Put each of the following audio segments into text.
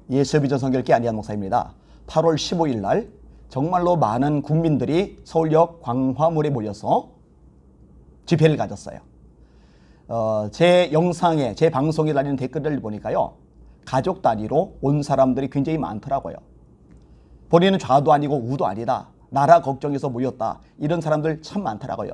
예수비전 성결교 안희한 목사입니다. 8월 15일 날 정말로 많은 국민들이 서울역 광화문에 모여서 집회를 가졌어요. 제 영상에, 제 방송에 달리는 댓글을 보니까요, 가족 단위로 온 사람들이 굉장히 많더라고요. 본인은 좌도 아니고 우도 아니다, 나라 걱정해서 모였다, 이런 사람들 참 많더라고요.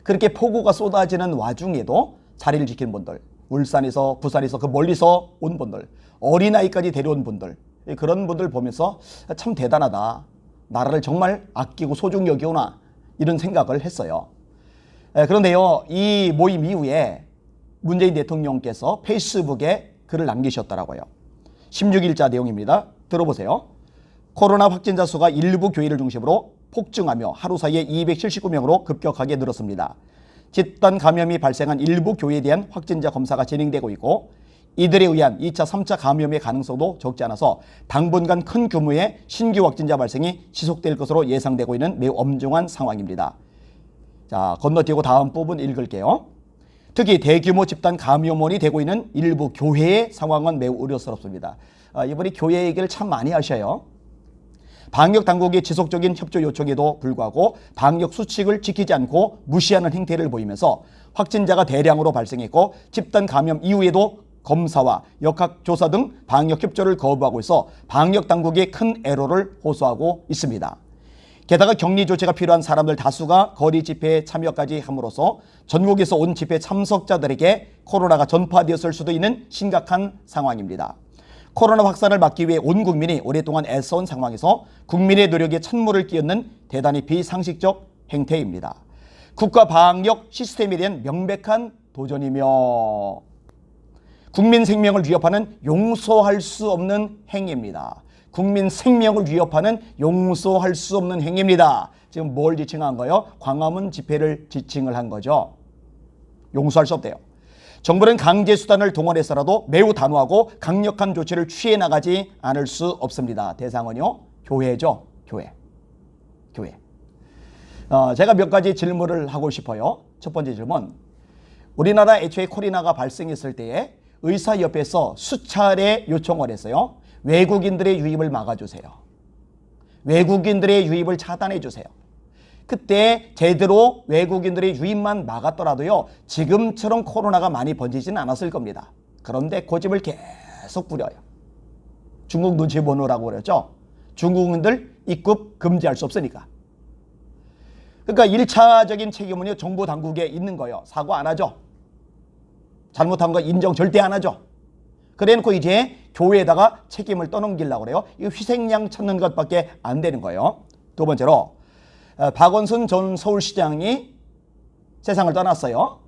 그렇게 폭우가 쏟아지는 와중에도 자리를 지킨 분들, 울산에서, 부산에서, 그 멀리서 온 분들, 어린아이까지 데려온 분들, 그런 분들 보면서 참 대단하다, 나라를 정말 아끼고 소중히 여기구나, 이런 생각을 했어요. 그런데요, 이 모임 이후에 문재인 대통령께서 페이스북에 글을 남기셨더라고요. 16일자 내용입니다. 들어보세요. 코로나 확진자 수가 일부 교회를 중심으로 폭증하며 하루 사이에 279명으로 급격하게 늘었습니다. 집단 감염이 발생한 일부 교회에 대한 확진자 검사가 진행되고 있고, 이들에 의한 2차, 3차 감염의 가능성도 적지 않아서 당분간 큰 규모의 신규 확진자 발생이 지속될 것으로 예상되고 있는 매우 엄중한 상황입니다. 자, 건너뛰고 다음 부분 읽을게요. 특히 대규모 집단 감염원이 되고 있는 일부 교회의 상황은 매우 우려스럽습니다. 이분이 교회 얘기를 참 많이 하셔요. 방역당국의 지속적인 협조 요청에도 불구하고 방역 수칙을 지키지 않고 무시하는 행태를 보이면서 확진자가 대량으로 발생했고, 집단 감염 이후에도 검사와 역학조사 등 방역 협조를 거부하고 있어 방역당국이 큰 애로를 호소하고 있습니다. 게다가 격리 조치가 필요한 사람들 다수가 거리 집회에 참여까지 함으로써 전국에서 온 집회 참석자들에게 코로나가 전파되었을 수도 있는 심각한 상황입니다. 코로나 확산을 막기 위해 온 국민이 오랫동안 애써온 상황에서 국민의 노력에 찬물을 끼얹는 대단히 비상식적 행태입니다. 국가 방역 시스템에 대한 명백한 도전이며 국민 생명을 위협하는 용서할 수 없는 행위입니다. 국민 생명을 위협하는 용서할 수 없는 행위입니다. 지금 뭘 지칭한 거예요? 광화문 집회를 지칭을 한 거죠. 용서할 수 없대요. 정부는 강제 수단을 동원해서라도 매우 단호하고 강력한 조치를 취해 나가지 않을 수 없습니다. 대상은요, 교회죠. 교회. 제가 몇 가지 질문을 하고 싶어요. 첫 번째 질문. 우리나라 애초에 코로나가 발생했을 때에 의사협회에서 수차례 요청을 했어요. 외국인들의 유입을 막아주세요. 외국인들의 유입을 차단해주세요. 그때 제대로 외국인들의 유입만 막았더라도요, 지금처럼 코로나가 많이 번지지는 않았을 겁니다. 그런데 고집을 계속 부려요. 중국 눈치 보느라고 그랬죠. 중국인들 입국 금지할 수 없으니까. 그러니까 1차적인 책임은요, 정부 당국에 있는 거예요. 사과 안 하죠. 잘못한 거 인정 절대 안 하죠. 그래놓고 이제 교회에다가 책임을 떠넘기려고 그래요. 이거 희생양 찾는 것밖에 안 되는 거예요. 두 번째로, 박원순 전 서울시장이 세상을 떠났어요.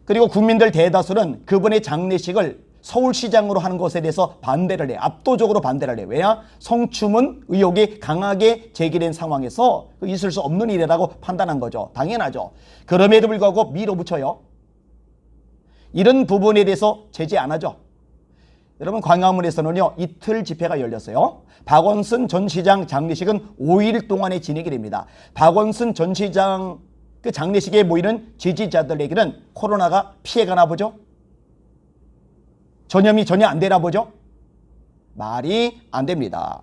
그리고 국민들 대다수는 그분의 장례식을 서울시장으로 하는 것에 대해서 반대를 해요. 압도적으로 반대를 해요. 왜냐? 성추문 의혹이 강하게 제기된 상황에서 있을 수 없는 일이라고 판단한 거죠. 당연하죠. 그럼에도 불구하고 밀어붙여요. 이런 부분에 대해서 제재 안 하죠. 여러분, 광화문에서는요, 이틀 집회가 열렸어요. 박원순 전 시장 장례식은 5일 동안의 진행이 됩니다. 박원순 전 시장 그 장례식에 모이는 지지자들에게는 코로나가 피해가나 보죠? 전염이 전혀 안 되나 보죠? 말이 안 됩니다.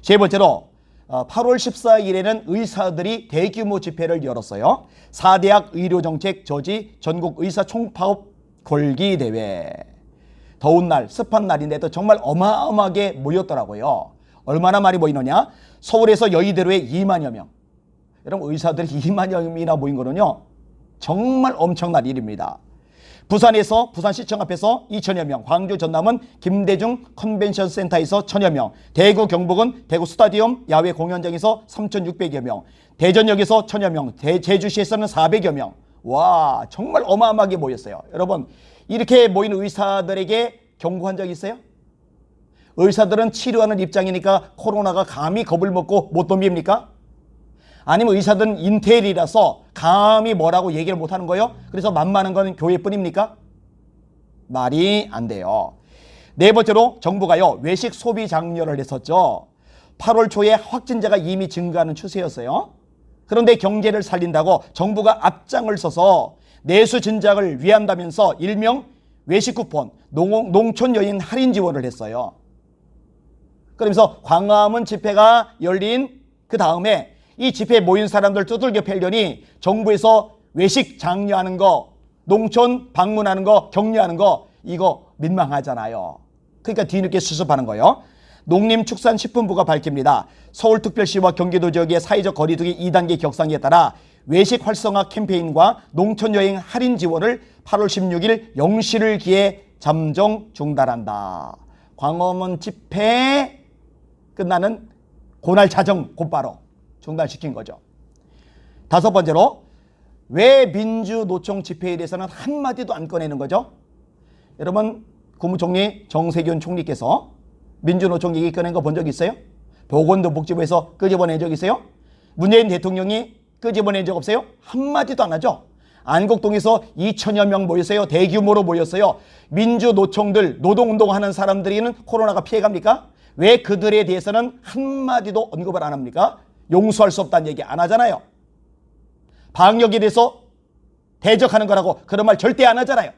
세 번째로, 8월 14일에는 의사들이 대규모 집회를 열었어요. 4대학 의료정책 저지 전국 의사 총파업 걸기 대회. 더운 날, 습한 날인데도 정말 어마어마하게 모였더라고요. 얼마나 많이 모이느냐? 서울에서 여의도로에 2만여 명. 여러분, 의사들이 2만여 명이나 모인 거는요, 정말 엄청난 일입니다. 부산에서, 부산시청 앞에서 2천여 명, 광주 전남은 김대중 컨벤션 센터에서 1,000여 명, 대구 경북은 대구 스타디움 야외 공연장에서 3,600여 명, 대전역에서 1,000여 명, 제주시에서는 400여 명. 와, 정말 어마어마하게 모였어요. 여러분, 이렇게 모인 의사들에게 경고한 적 있어요? 의사들은 치료하는 입장이니까 코로나가 감히 겁을 먹고 못 덤빕니까? 아니면 의사들은 인텔이라서 감히 뭐라고 얘기를 못하는 거예요? 그래서 만만한 건 교회뿐입니까? 말이 안 돼요. 네 번째로, 정부가요, 외식 소비 장려를 했었죠. 8월 초에 확진자가 이미 증가하는 추세였어요. 그런데 경제를 살린다고 정부가 앞장을 서서 내수 진작을 위한다면서 일명 외식 쿠폰, 농촌 여인 할인 지원을 했어요. 그러면서 광화문 집회가 열린 그 다음에 이 집회에 모인 사람들 두들겨 패려니 정부에서 외식 장려하는 거, 농촌 방문하는 거, 격려하는 거, 이거 민망하잖아요. 그러니까 뒤늦게 수습하는 거예요. 농림축산식품부가 밝힙니다. 서울특별시와 경기도 지역의 사회적 거리두기 2단계 격상에 따라 외식 활성화 캠페인과 농촌여행 할인 지원을 8월 16일 0시를 기해 잠정 중단한다. 광화문 집회 끝나는 그날 자정 곧바로 중단시킨 거죠. 다섯 번째로, 왜 민주노총 집회에 대해서는 한마디도 안 꺼내는 거죠? 여러분, 국무총리 정세균 총리께서 민주노총 얘기 꺼낸 거 본 적 있어요? 보건복지부에서 끄집어낸 적 있어요? 문재인 대통령이 끄집어낸 적 없어요? 한마디도 안 하죠. 안국동에서 2천여 명 모였어요. 대규모로 모였어요. 민주노총들, 노동운동하는 사람들이는 코로나가 피해갑니까? 왜 그들에 대해서는 한마디도 언급을 안 합니까? 용서할 수 없다는 얘기 안 하잖아요. 방역에 대해서 대적하는 거라고 그런 말 절대 안 하잖아요.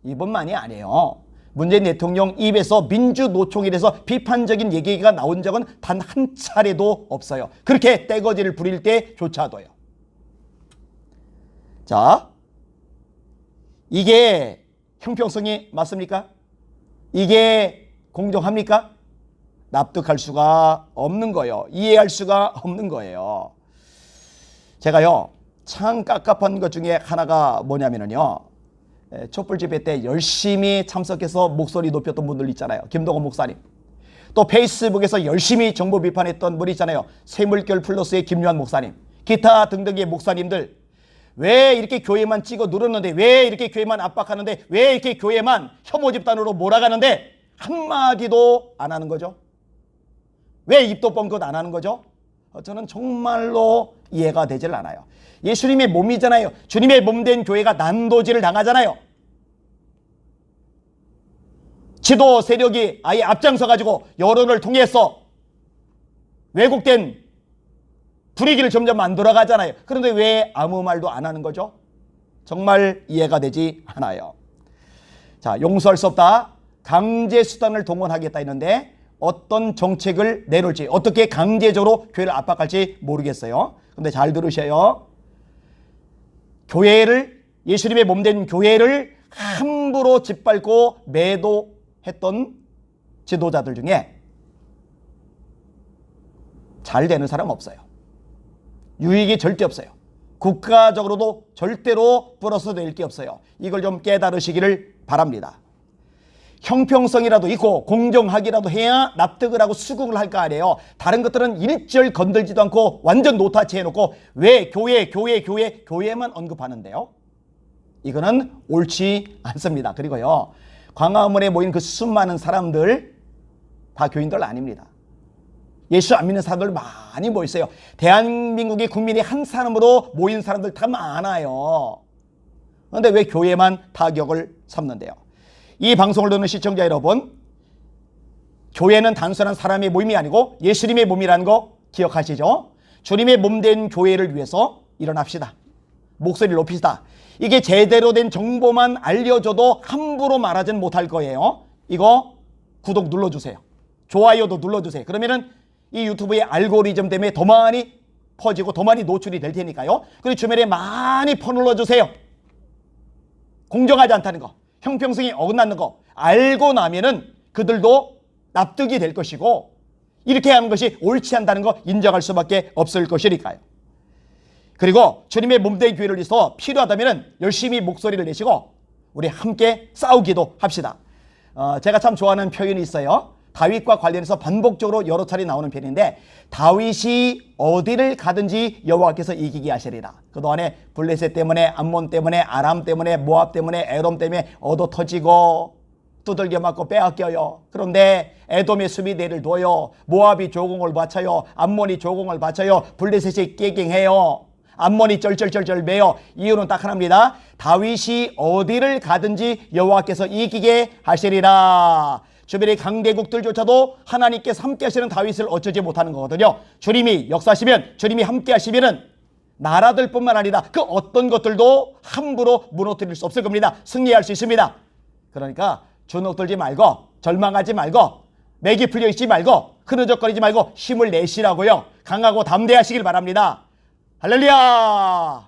이번만이 아니에요. 문재인 대통령 입에서 민주노총에 대해서 비판적인 얘기가 나온 적은 단 한 차례도 없어요. 그렇게 떼거지를 부릴 때조차도요. 자, 이게 형평성이 맞습니까? 이게 공정합니까? 납득할 수가 없는 거예요. 이해할 수가 없는 거예요. 제가요, 참 깝깝한 것 중에 하나가 뭐냐면요, 촛불 집회 때 열심히 참석해서 목소리 높였던 분들 있잖아요. 김동원 목사님. 또 페이스북에서 열심히 정보 비판했던 분 있잖아요. 쇠물결 플러스의 김유한 목사님. 기타 등등의 목사님들. 왜 이렇게 교회만 찍어 누르는데, 왜 이렇게 교회만 압박하는데, 왜 이렇게 교회만 혐오 집단으로 몰아가는데 한마디도 안 하는 거죠? 왜 입도 뻥긋 안 하는 거죠? 저는 정말로 이해가 되질 않아요. 예수님의 몸이잖아요. 주님의 몸된 교회가 난도질을 당하잖아요. 지도 세력이 아예 앞장서 가지고 여론을 통해서 왜곡된 분위기를 점점 만들어가잖아요. 그런데 왜 아무 말도 안 하는 거죠? 정말 이해가 되지 않아요. 자, 용서할 수 없다. 강제 수단을 동원하겠다 했는데 어떤 정책을 내놓을지, 어떻게 강제적으로 교회를 압박할지 모르겠어요. 근데 잘 들으셔요. 교회를, 예수님의 몸된 교회를 함부로 짓밟고 매도했던 지도자들 중에 잘 되는 사람 없어요. 유익이 절대 없어요. 국가적으로도 절대로 플러스 될 게 없어요. 이걸 좀 깨달으시기를 바랍니다. 형평성이라도 있고 공정하기라도 해야 납득을 하고 수긍을 할 거 아니에요. 다른 것들은 일절 건들지도 않고 완전 노타치 해놓고 왜 교회만 언급하는데요. 이거는 옳지 않습니다. 그리고요, 광화문에 모인 그 수많은 사람들 다 교인들 아닙니다. 예수 안 믿는 사람들 많이 모였어요. 대한민국의 국민이 한 사람으로 모인 사람들 다 많아요. 그런데 왜 교회만 타격을 삼는데요? 이 방송을 듣는 시청자 여러분, 교회는 단순한 사람의 모임이 아니고 예수님의 몸이라는 거 기억하시죠? 주님의 몸된 교회를 위해서 일어납시다. 목소리를 높이시다. 이게 제대로 된 정보만 알려줘도 함부로 말하진 못할 거예요. 이거 구독 눌러주세요. 좋아요도 눌러주세요. 그러면은 이 유튜브의 알고리즘 때문에 더 많이 퍼지고 더 많이 노출이 될 테니까요. 그리고 주변에 많이 퍼눌러주세요. 공정하지 않다는 거, 형평성이 어긋나는 거 알고 나면은 그들도 납득이 될 것이고, 이렇게 하는 것이 옳지 않다는 거 인정할 수밖에 없을 것이니까요. 그리고 주님의 몸된 교회를 위해서 필요하다면 열심히 목소리를 내시고 우리 함께 싸우기도 합시다. 제가 참 좋아하는 표현이 있어요. 다윗과 관련해서 반복적으로 여러 차례 나오는 편인데, 다윗이 어디를 가든지 여호와께서 이기게 하시리라. 그동안에 블레셋 때문에, 암몬 때문에, 아람 때문에, 모압 때문에, 에돔 때문에 얻어 터지고 두들겨 맞고 빼앗겨요. 그런데 에돔의 수비 내를 둬요. 모압이 조공을 바쳐요. 암몬이 조공을 바쳐요. 블레셋이 깨갱해요. 암몬이 쩔쩔쩔쩔 매요. 이유는 딱 하나입니다. 다윗이 어디를 가든지 여호와께서 이기게 하시리라. 주변의 강대국들조차도 하나님께서 함께 하시는 다윗을 어쩌지 못하는 거거든요. 주님이 역사하시면, 주님이 함께 하시면은 나라들뿐만 아니라 그 어떤 것들도 함부로 무너뜨릴 수 없을 겁니다. 승리할 수 있습니다. 그러니까 주눅 들지 말고 절망하지 말고 맥이 풀려 있지 말고 흐느적거리지 말고 힘을 내시라고요. 강하고 담대하시길 바랍니다. 할렐루야!